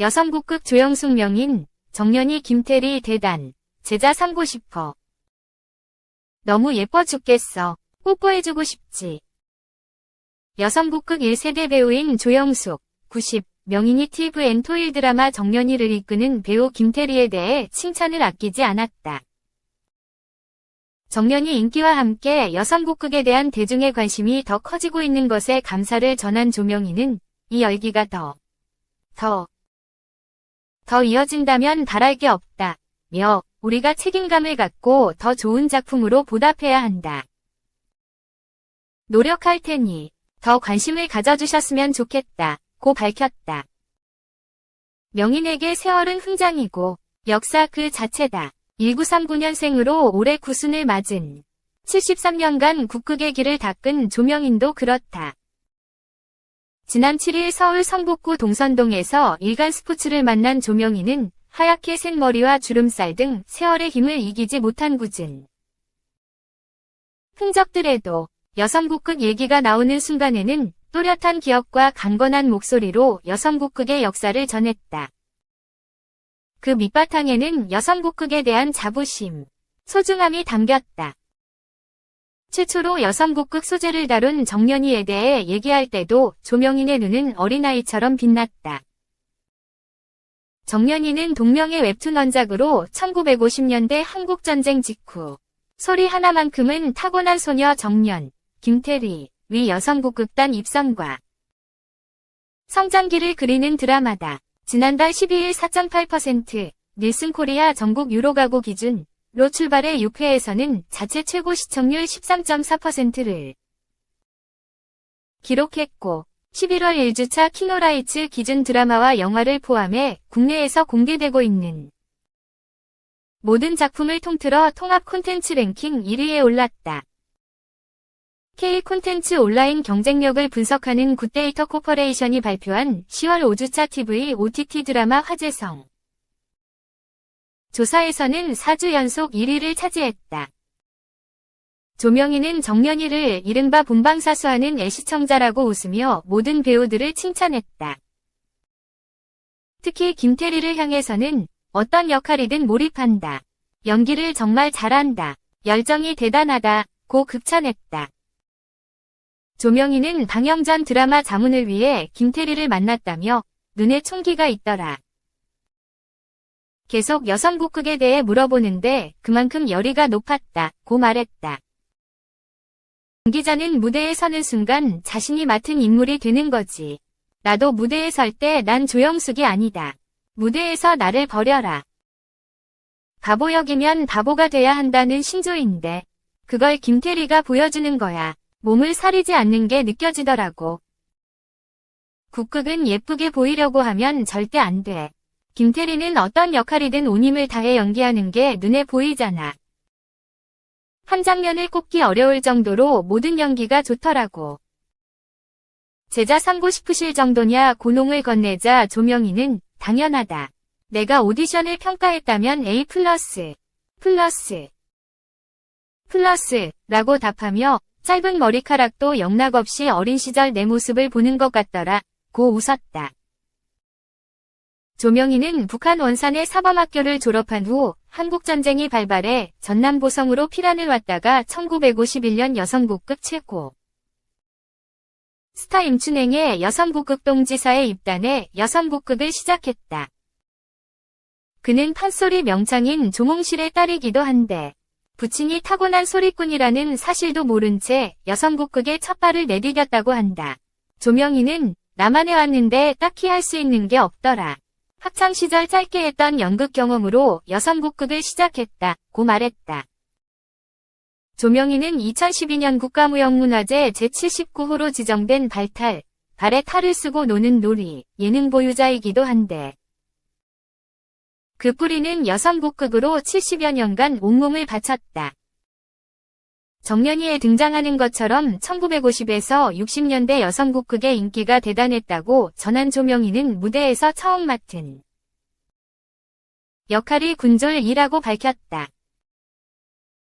여성국극 조영숙 명인, 정연이 김태리 대단, 제자 삼고 싶어. 너무 예뻐 죽겠어. 뽀뽀해주고 싶지. 여성국극 1세대 배우인 조영숙, 90, 명인이 TVN 토일 드라마 정연이를 이끄는 배우 김태리에 대해 칭찬을 아끼지 않았다. 정연이 인기와 함께 여성국극에 대한 대중의 관심이 더 커지고 있는 것에 감사를 전한 조명희는 이 열기가 더 이어진다면 바랄 게 없다. 며 우리가 책임감을 갖고 더 좋은 작품으로 보답해야 한다. 노력할 테니 더 관심을 가져주셨으면 좋겠다. 고 밝혔다. 명인에게 세월은 훈장이고 역사 그 자체다. 1939년생으로 올해 9순을 맞은 73년간 국극의 길을 닦은 조명인도 그렇다. 지난 7일 서울 성북구 동선동에서 일간 스포츠를 만난 조명인은 하얗게 센 머리와 주름살 등 세월의 힘을 이기지 못한 굳은 흔적들에도 여성국극 얘기가 나오는 순간에는 또렷한 기억과 강건한 목소리로 여성국극의 역사를 전했다. 그 밑바탕에는 여성국극에 대한 자부심, 소중함이 담겼다. 최초로 여성국극 소재를 다룬 정연이에 대해 얘기할 때도 조명인의 눈은 어린아이처럼 빛났다. 정연이는 동명의 웹툰 원작으로 1950년대 한국전쟁 직후 소리 하나만큼은 타고난 소녀 정연, 김태리, 위 여성국극단 입성과 성장기를 그리는 드라마다. 지난달 12일 4.8% 닐슨 코리아 전국 유로가구 기준로 출발해 6회에서는 자체 최고 시청률 13.4%를 기록했고 11월 1주차 키노라이츠 기준 드라마와 영화를 포함해 국내에서 공개되고 있는 모든 작품을 통틀어 통합 콘텐츠 랭킹 1위에 올랐다. K 콘텐츠 온라인 경쟁력을 분석하는 굿데이터 코퍼레이션이 발표한 10월 5주차 TV OTT 드라마 화제성 조사에서는 4주 연속 1위를 차지했다. 조명희는 정연이를 이른바 본방사수하는 애시청자라고 웃으며 모든 배우들을 칭찬했다. 특히 김태리를 향해서는 어떤 역할이든 몰입한다. 연기를 정말 잘한다. 열정이 대단하다. 고 극찬했다. 조명희는 방영 전 드라마 자문을 위해 김태리를 만났다며 눈에 총기가 있더라. 계속 여성국극에 대해 물어보는데 그만큼 열의가 높았다. 고 말했다. 연기자는 무대에 서는 순간 자신이 맡은 인물이 되는 거지. 나도 무대에 설 때 난 조영숙이 아니다. 무대에서 나를 버려라. 바보 역이면 바보가 돼야 한다는 신조인데 그걸 김태리가 보여주는 거야. 몸을 사리지 않는 게 느껴지더라고. 국극은 예쁘게 보이려고 하면 절대 안 돼. 김태리는 어떤 역할이든 온 힘을 다해 연기하는 게 눈에 보이잖아. 한 장면을 꼽기 어려울 정도로 모든 연기가 좋더라고. 제자 삼고 싶으실 정도냐 고농을 건네자 조명희는 당연하다. 내가 오디션을 평가했다면 A+, 라고 답하며 짧은 머리카락도 영락없이 어린 시절 내 모습을 보는 것 같더라. 고 웃었다. 조명희는 북한 원산의 사범학교를 졸업한 후 한국전쟁이 발발해 전남 보성으로 피란을 왔다가 1951년 여성국극 최고 스타 임춘행의 여성국극 동지사에 입단해 여성국극을 시작했다. 그는 판소리 명창인 조몽실의 딸이기도 한데 부친이 타고난 소리꾼이라는 사실도 모른 채 여성국극에 첫 발을 내디뎠다고 한다. 조명희는 남한에 왔는데 딱히 할 수 있는 게 없더라. 학창시절 짧게 했던 연극 경험으로 여성국극을 시작했다. 고 말했다. 조명희는 2012년 국가무형문화재 제79호로 지정된 발에 탈을 쓰고 노는 놀이, 예능 보유자이기도 한데 그 뿌리는 여성국극으로 70여 년간 온몸을 바쳤다. 정연이에 등장하는 것처럼 1950에서 60년대 여성국극의 인기가 대단했다고 전한 조명희는 무대에서 처음 맡은 역할이 군졸이라고 밝혔다.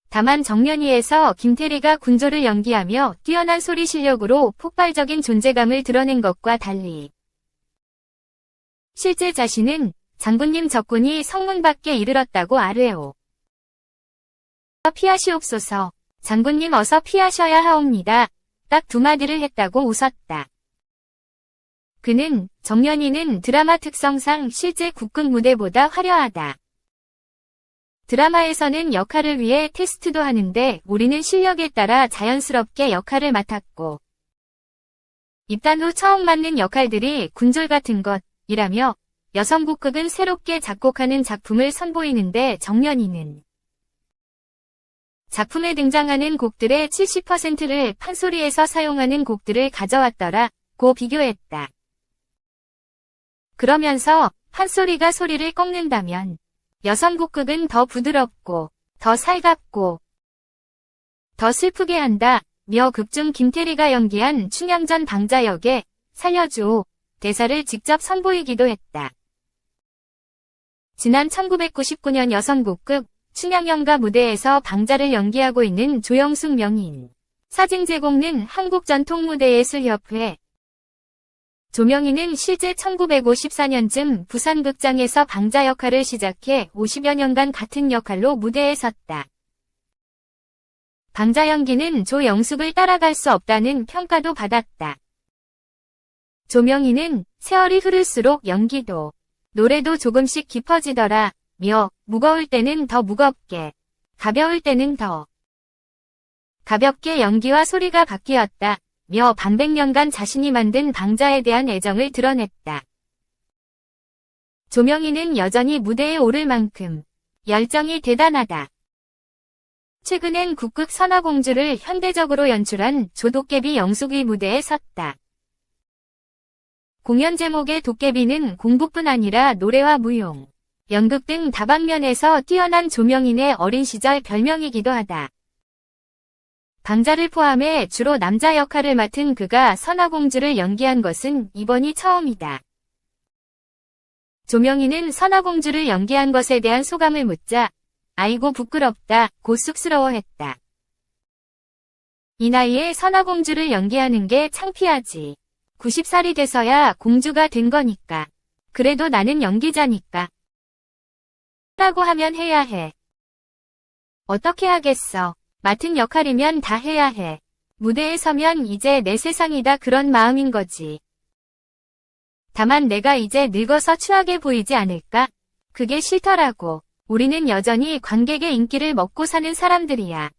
다만 정연이에서 김태리가 군졸을 연기하며 뛰어난 소리 실력으로 폭발적인 존재감을 드러낸 것과 달리 실제 자신은 장군님 적군이 성문 밖에 이르렀다고 아뢰오. 피하시옵소서. 장군님 어서 피하셔야 하옵니다. 딱 두 마디를 했다고 웃었다. 그는 정연이는 드라마 특성상 실제 국극 무대보다 화려하다. 드라마에서는 역할을 위해 테스트도 하는데 우리는 실력에 따라 자연스럽게 역할을 맡았고 입단 후 처음 맡는 역할들이 군졸 같은 것이라며 여성 국극은 새롭게 작곡하는 작품을 선보이는데 정연이는 작품에 등장하는 곡들의 70%를 판소리에서 사용하는 곡들을 가져왔더라고 비교했다. 그러면서 판소리가 소리를 꺾는다면 여성 국극은 더 부드럽고 더 살갑고 더 슬프게 한다며 극중 김태리가 연기한 춘향전 방자 역에 살려줘 대사를 직접 선보이기도 했다. 지난 1999년 여성 국극 춘향연가 무대에서 방자를 연기하고 있는 조영숙 명인. 사진 제공은 한국전통무대예술협회. 조명희는 실제 1954년쯤 부산극장에서 방자 역할을 시작해 50여 년간 같은 역할로 무대에 섰다. 방자 연기는 조영숙을 따라갈 수 없다는 평가도 받았다. 조명희는 세월이 흐를수록 연기도, 노래도 조금씩 깊어지더라. 며 무거울 때는 더 무겁게, 가벼울 때는 더 가볍게 연기와 소리가 바뀌었다. 며 반백년간 자신이 만든 방자에 대한 애정을 드러냈다. 조명희는 여전히 무대에 오를 만큼 열정이 대단하다. 최근엔 국극 선화공주를 현대적으로 연출한 조도깨비 영숙의 무대에 섰다. 공연 제목의 도깨비는 공부뿐 아니라 노래와 무용, 연극 등 다방면에서 뛰어난 조명인의 어린 시절 별명이기도 하다. 방자를 포함해 주로 남자 역할을 맡은 그가 선화공주를 연기한 것은 이번이 처음이다. 조명인은 선화공주를 연기한 것에 대한 소감을 묻자 아이고 부끄럽다고 쑥스러워했다. 이 나이에 선화공주를 연기하는 게 창피하지. 90살이 돼서야 공주가 된 거니까. 그래도 나는 연기자니까. 라고 하면 해야 해. 어떻게 하겠어. 맡은 역할이면 다 해야 해. 무대에 서면 이제 내 세상이다 그런 마음인 거지. 다만 내가 이제 늙어서 추하게 보이지 않을까? 그게 싫더라고. 우리는 여전히 관객의 인기를 먹고 사는 사람들이야.